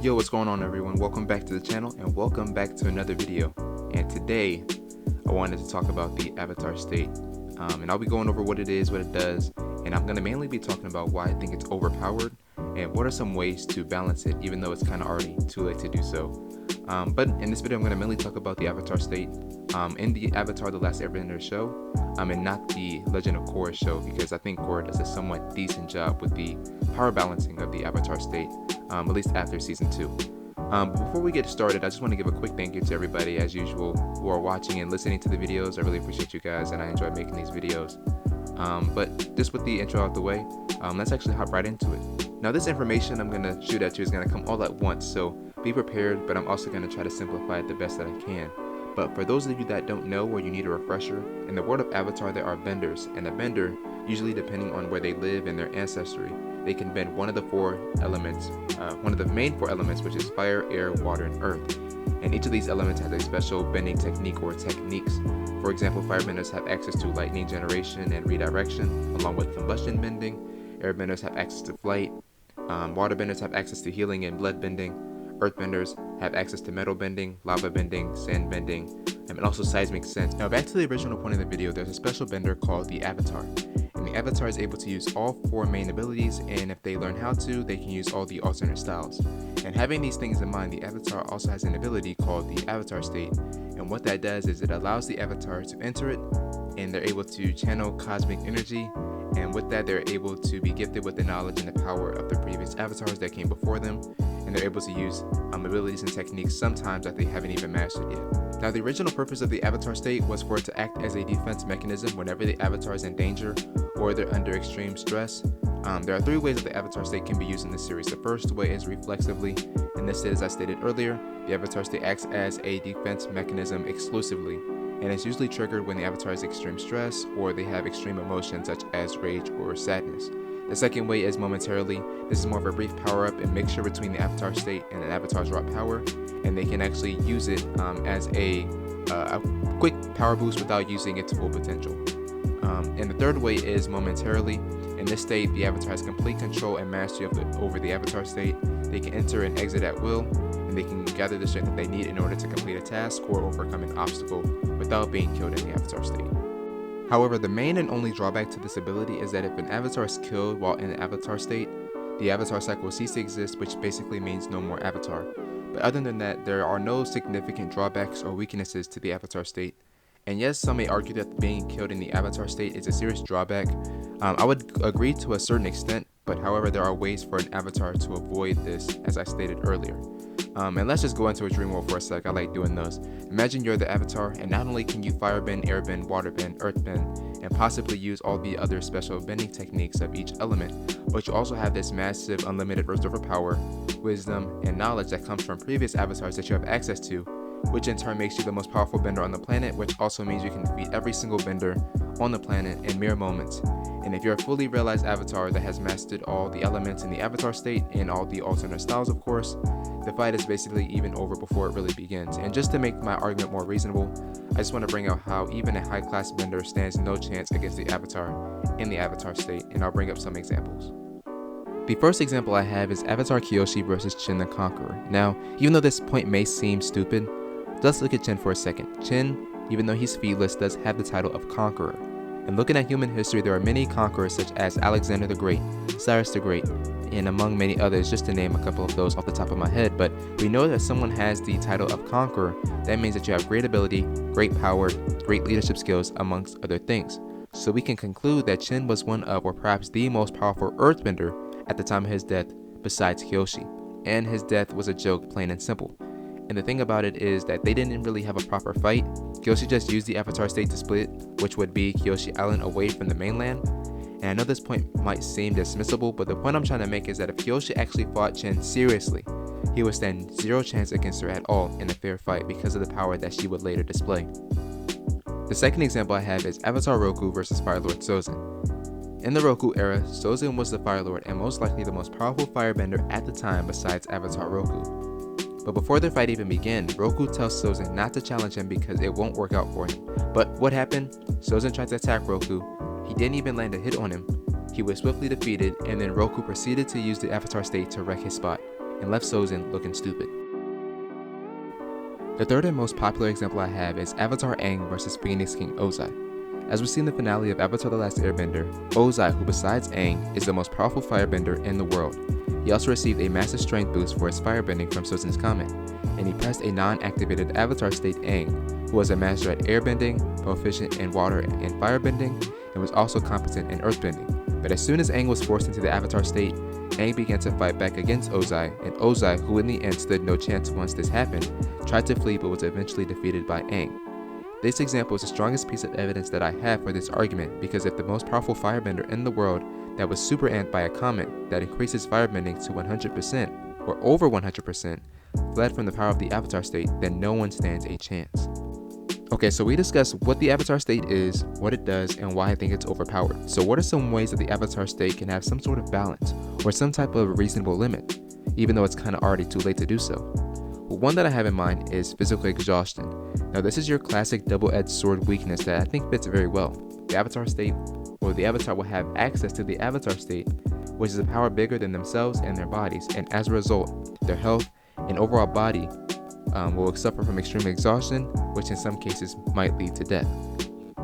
Yo, what's going on everyone? Welcome back to the channel and welcome back to another video. And today I wanted to talk about the avatar state. And I'll be going over what it is, what it does, and I'm going to mainly be talking about why I think it's overpowered and what are some ways to balance it, even though it's kind of already too late to do so. But in this video I'm going to mainly talk about the avatar state in the Avatar The Last Airbender show, and not the Legend of Korra show, because I think Korra does a somewhat decent job with the power balancing of the avatar state, at least after season 2. But before we get started, I just want to give a quick thank you to everybody as usual who are watching and listening to the videos. I really appreciate you guys and I enjoy making these videos. But just with the intro out the way, let's actually hop right into it. Now this information I'm going to shoot at you is going to come all at once, so be prepared, but I'm also going to try to simplify it the best that I can. But for those of you that don't know or you need a refresher, in the world of Avatar there are benders, and a bender, usually depending on where they live and their ancestry, they can bend one of the main four elements, which is fire, air, water, and earth. And each of these elements has a special bending technique or techniques. For example, firebenders have access to lightning generation and redirection, along with combustion bending. Airbenders have access to flight. Waterbenders have access to healing and blood bending. Earthbenders have access to metal bending, lava bending, sand bending, and also seismic sense. Now back to the original point of the video, there's a special bender called the Avatar. And the Avatar is able to use all 4 main abilities, and if they learn how to, they can use all the alternate styles. And having these things in mind, the Avatar also has an ability called the Avatar State. And what that does is it allows the Avatar to enter it, and they're able to channel cosmic energy. And with that, they're able to be gifted with the knowledge and the power of the previous avatars that came before them, and they're able to use abilities and techniques sometimes that they haven't even mastered yet. Now the original purpose of the avatar state was for it to act as a defense mechanism whenever the avatar is in danger or they're under extreme stress. There are 3 ways that the avatar state can be used in this series. The first way is reflexively. In this state, as I stated earlier, the avatar state acts as a defense mechanism exclusively, and it's usually triggered when the avatar is extreme stress or they have extreme emotions such as rage or sadness. The second way is momentarily. This is more of a brief power-up and mixture between the avatar state and an avatar's raw power, and they can actually use it as a quick power boost without using its full potential. And the third way is momentarily. In this state, the avatar has complete control and mastery over the avatar state. They can enter and exit at will, and they can gather the strength that they need in order to complete a task or overcome an obstacle without being killed in the avatar state. However, the main and only drawback to this ability is that if an avatar is killed while in the avatar state, the avatar cycle will cease to exist, which basically means no more avatar. But other than that, there are no significant drawbacks or weaknesses to the avatar state. And yes, some may argue that being killed in the avatar state is a serious drawback. I would agree to a certain extent, but however, there are ways for an avatar to avoid this, as I stated earlier. And let's just go into a dream world for a sec. I like doing those. Imagine you're the avatar, and not only can you firebend, airbend, waterbend, earthbend, and possibly use all the other special bending techniques of each element, but you also have this massive unlimited reserve of power, wisdom, and knowledge that comes from previous avatars that you have access to, which in turn makes you the most powerful bender on the planet, which also means you can defeat every single bender on the planet in mere moments. And if you're a fully realized avatar that has mastered all the elements in the avatar state and all the alternate styles, of course, the fight is basically even over before it really begins. And just to make my argument more reasonable, I just want to bring out how even a high-class bender stands no chance against the avatar in the avatar state, and I'll bring up some examples. The first example I have is Avatar Kyoshi versus Chin the Conqueror. Now, even though this point may seem stupid, let's look at Chin for a second. Chin, even though he's feeless, does have the title of Conqueror. And looking at human history, there are many conquerors such as Alexander the Great, Cyrus the Great, and among many others, just to name a couple of those off the top of my head. But we know that someone has the title of Conqueror. That means that you have great ability, great power, great leadership skills, amongst other things. So we can conclude that Chin was one of, or perhaps the most powerful earthbender at the time of his death, besides Kyoshi. And his death was a joke, plain and simple. And the thing about it is that they didn't really have a proper fight. Kyoshi just used the avatar state to split, which would be Kyoshi Island away from the mainland. And I know this point might seem dismissible, but the point I'm trying to make is that if Kyoshi actually fought Chin seriously, he would stand 0 chance against her at all in a fair fight because of the power that she would later display. The second example I have is Avatar Roku versus Fire Lord Sozin. In the Roku era, Sozin was the Fire Lord and most likely the most powerful firebender at the time besides Avatar Roku. But before the fight even began, Roku tells Sozin not to challenge him because it won't work out for him. But what happened? Sozin tried to attack Roku. He didn't even land a hit on him. He was swiftly defeated, and then Roku proceeded to use the avatar state to wreck his spot. and left Sozin looking stupid. The third and most popular example I have is Avatar Aang versus Phoenix King Ozai. As we see in the finale of Avatar The Last Airbender, Ozai, who besides Aang, is the most powerful firebender in the world. He also received a massive strength boost for his firebending from Sozin's comment, and he pressed a non-activated Avatar state Aang, who was a master at airbending, proficient in water and firebending, and was also competent in earthbending. But as soon as Aang was forced into the Avatar state, Aang began to fight back against Ozai, and Ozai, who in the end stood no chance once this happened, tried to flee but was eventually defeated by Aang. This example is the strongest piece of evidence that I have for this argument, because if the most powerful firebender in the world that was super amped by a comet that increases firebending to 100% or over 100% fled from the power of the Avatar state, then no one stands a chance. Okay, so we discussed what the Avatar state is, what it does, and why I think it's overpowered. So what are some ways that the Avatar state can have some sort of balance or some type of reasonable limit, even though it's kind of already too late to do so? Well, one that I have in mind is physical exhaustion. Now this is your classic double-edged sword weakness that I think fits very well. The Avatar state, or the Avatar will have access to the Avatar state, which is a power bigger than themselves and their bodies, and as a result, their health and overall body will suffer from extreme exhaustion, which in some cases might lead to death.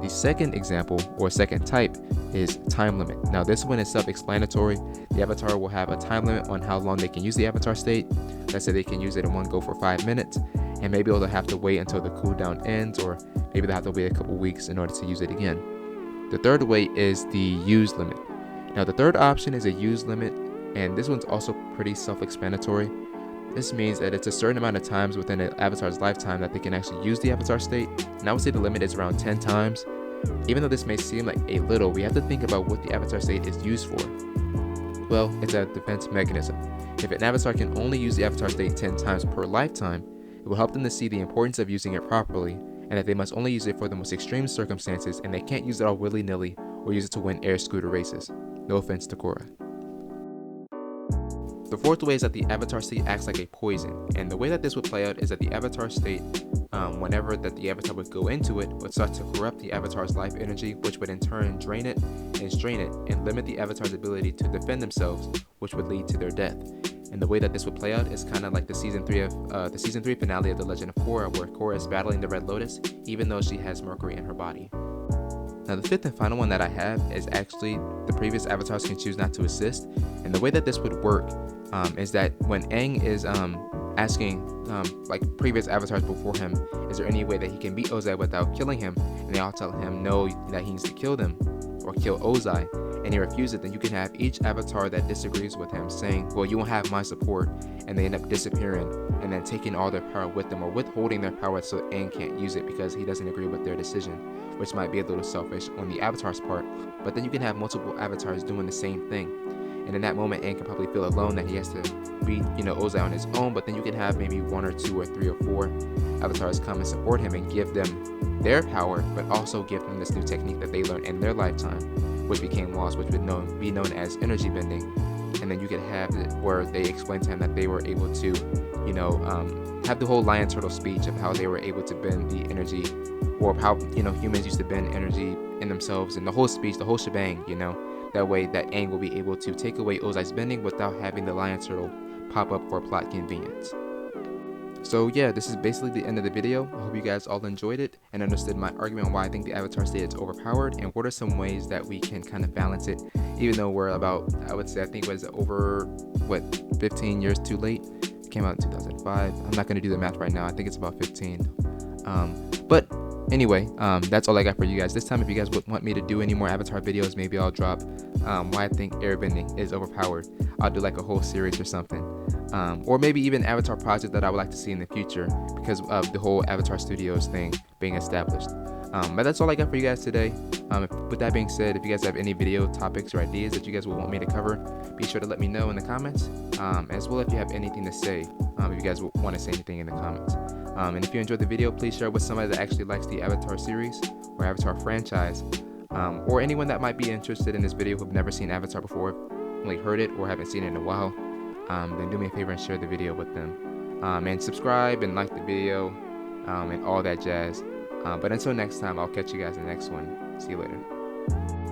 The second example, or second type, is time limit. Now this one is self-explanatory. The Avatar will have a time limit on how long they can use the Avatar state. Let's say they can use it in one go for 5 minutes, and maybe they'll have to wait until the cooldown ends, or maybe they'll have to wait a couple weeks in order to use it again. The third way is the use limit. Now the third option is a use limit, and this one's also pretty self-explanatory. This means that it's a certain amount of times within an Avatar's lifetime that they can actually use the Avatar state, and I would say the limit is around 10 times. Even though this may seem like a little, we have to think about what the Avatar state is used for. Well, it's a defense mechanism. If an Avatar can only use the Avatar state 10 times per lifetime, it will help them to see the importance of using it properly, and that they must only use it for the most extreme circumstances, and they can't use it all willy-nilly or use it to win air scooter races. No offense to Korra. The fourth way is that the Avatar state acts like a poison, and the way that this would play out is that the Avatar state, whenever that the Avatar would go into it, would start to corrupt the Avatar's life energy, which would in turn drain it and strain it and limit the Avatar's ability to defend themselves, which would lead to their death. And the way that this would play out is kind of like the season 3 finale of The Legend of Korra, where Korra is battling the Red Lotus, even though she has Mercury in her body. Now the fifth and final one that I have is actually the previous Avatars can choose not to assist, and the way that this would work is that when Aang is asking like previous Avatars before him, is there any way that he can beat Ozai without killing him, and they all tell him no, that he needs to kill them or kill Ozai, and he refuses, then you can have each Avatar that disagrees with him saying, well, you won't have my support, and they end up disappearing and then taking all their power with them, or withholding their power so Aang can't use it because he doesn't agree with their decision, which might be a little selfish on the Avatar's part. But then you can have multiple Avatars doing the same thing, and in that moment Aang can probably feel alone that he has to beat Ozai on his own. But then you can have maybe 1 or 2 or 3 or 4 Avatars come and support him and give them their power, but also give them this new technique that they learned in their lifetime, which became lost, which would be known as energy bending. And then you could have it where they explain to him that they were able to have the whole lion turtle speech of how they were able to bend the energy, or how humans used to bend energy in themselves, and the whole speech, the whole shebang. That way that Aang will be able to take away Ozai's bending without having the lion turtle pop up for plot convenience. So yeah, this is basically the end of the video. I hope you guys all enjoyed it and understood my argument on why I think the Avatar state is overpowered, and what are some ways that we can kind of balance it, even though we're about, I would say, I think it was over 15 years too late. It came out in 2005. I'm not going to do the math right now. I think it's about 15. But anyway, that's all I got for you guys this time. If you guys would want me to do any more Avatar videos, maybe I'll drop why I think airbending is overpowered. I'll do like a whole series or something. Or maybe even Avatar projects that I would like to see in the future because of the whole Avatar Studios thing being established. But that's all I got for you guys today. With that being said, if you guys have any video topics or ideas that you guys would want me to cover, be sure to let me know in the comments. As well, if you have anything to say, if you guys want to say anything in the comments. And if you enjoyed the video, please share it with somebody that actually likes the Avatar series or Avatar franchise, or anyone that might be interested in this video who've never seen Avatar before, only heard it or haven't seen it in a while. Then do me a favor and share the video with them. And subscribe and like the video, and all that jazz. But until next time, I'll catch you guys in the next one. See you later.